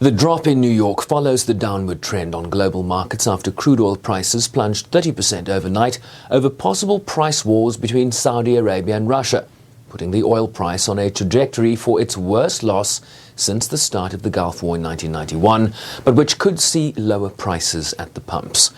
The drop in New York follows the downward trend on global markets after crude oil prices plunged 30% overnight over possible price wars between Saudi Arabia and Russia, putting the oil price on a trajectory for its worst loss since the start of the Gulf War in 1991, but which could see lower prices at the pumps.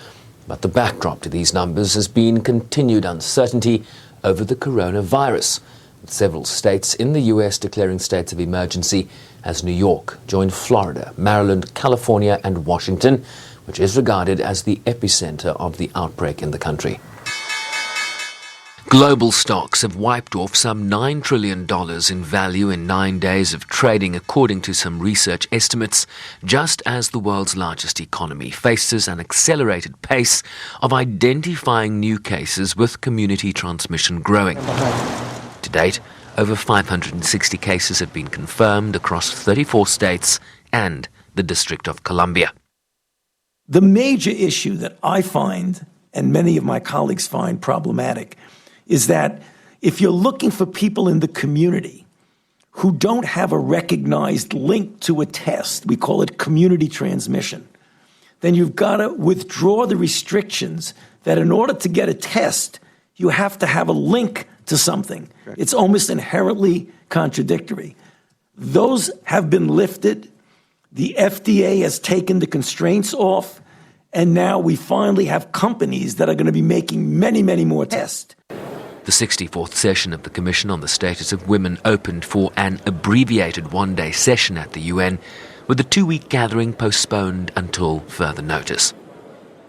But the backdrop to these numbers has been continued uncertainty over the coronavirus, with several states in the U.S. declaring states of emergency as New York joined Florida, Maryland, California and Washington, which is regarded as the epicenter of the outbreak in the country. Global stocks have wiped off some $9 trillion in value in 9 days of trading, according to some research estimates, just as the world's largest economy faces an accelerated pace of identifying new cases with community transmission growing. To date, over 560 cases have been confirmed across 34 states and the District of Columbia. The major issue that I find, and many of my colleagues find problematic, is that if you're looking for people in the community who don't have a recognized link to a test, we call it community transmission, then you've got to withdraw the restrictions that in order to get a test, you have to have a link to something. It's almost inherently contradictory. Those have been lifted. The FDA has taken the constraints off, and now we finally have companies that are going to be making many, many more tests. The 64th session of the Commission on the Status of Women opened for an abbreviated one-day session at the UN, with the two-week gathering postponed until further notice.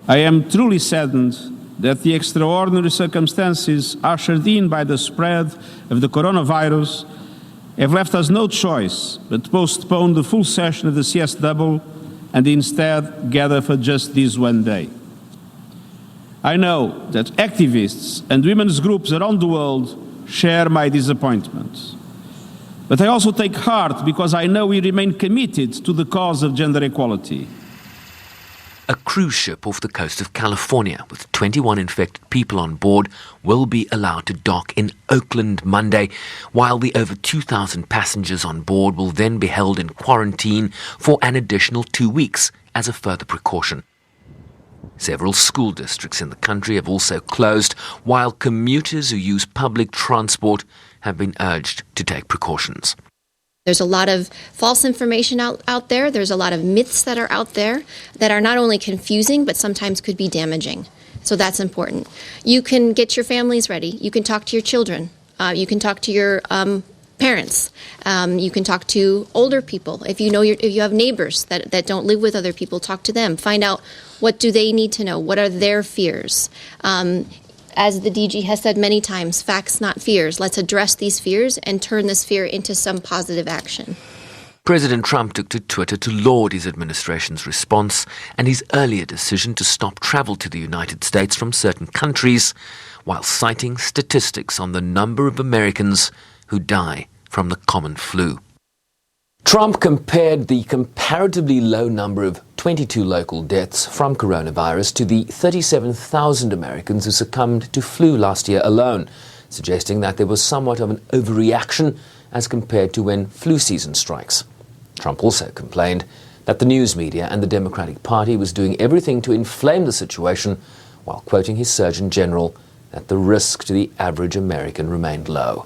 I am truly saddened that the extraordinary circumstances ushered in by the spread of the coronavirus have left us no choice but to postpone the full session of the CSW and instead gather for just this one day. I know that activists and women's groups around the world share my disappointment. But I also take heart because I know we remain committed to the cause of gender equality. A cruise ship off the coast of California with 21 infected people on board will be allowed to dock in Oakland Monday, while the over 2,000 passengers on board will then be held in quarantine for an additional 2 weeks as a further precaution. Several school districts in the country have also closed, while commuters who use public transport have been urged to take precautions. There's a lot of false information out there. There's a lot of myths that are out there that are not only confusing, but sometimes could be damaging. So that's important. You can get your families ready. You can talk to your children. You can talk to your parents. You can talk to older people. If you have neighbors that don't live with other people, talk to them. Find out what do they need to know. What are their fears? As the DG has said many times, facts, not fears. Let's address these fears and turn this fear into some positive action. President Trump took to Twitter to laud his administration's response and his earlier decision to stop travel to the United States from certain countries, while citing statistics on the number of Americans who die from the common flu. Trump compared the comparatively low number of 22 local deaths from coronavirus to the 37,000 Americans who succumbed to flu last year alone, suggesting that there was somewhat of an overreaction as compared to when flu season strikes. Trump also complained that the news media and the Democratic Party was doing everything to inflame the situation, while quoting his Surgeon General that the risk to the average American remained low.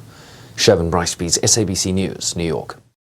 Shervin Bryce-Speeds, SABC News, New York.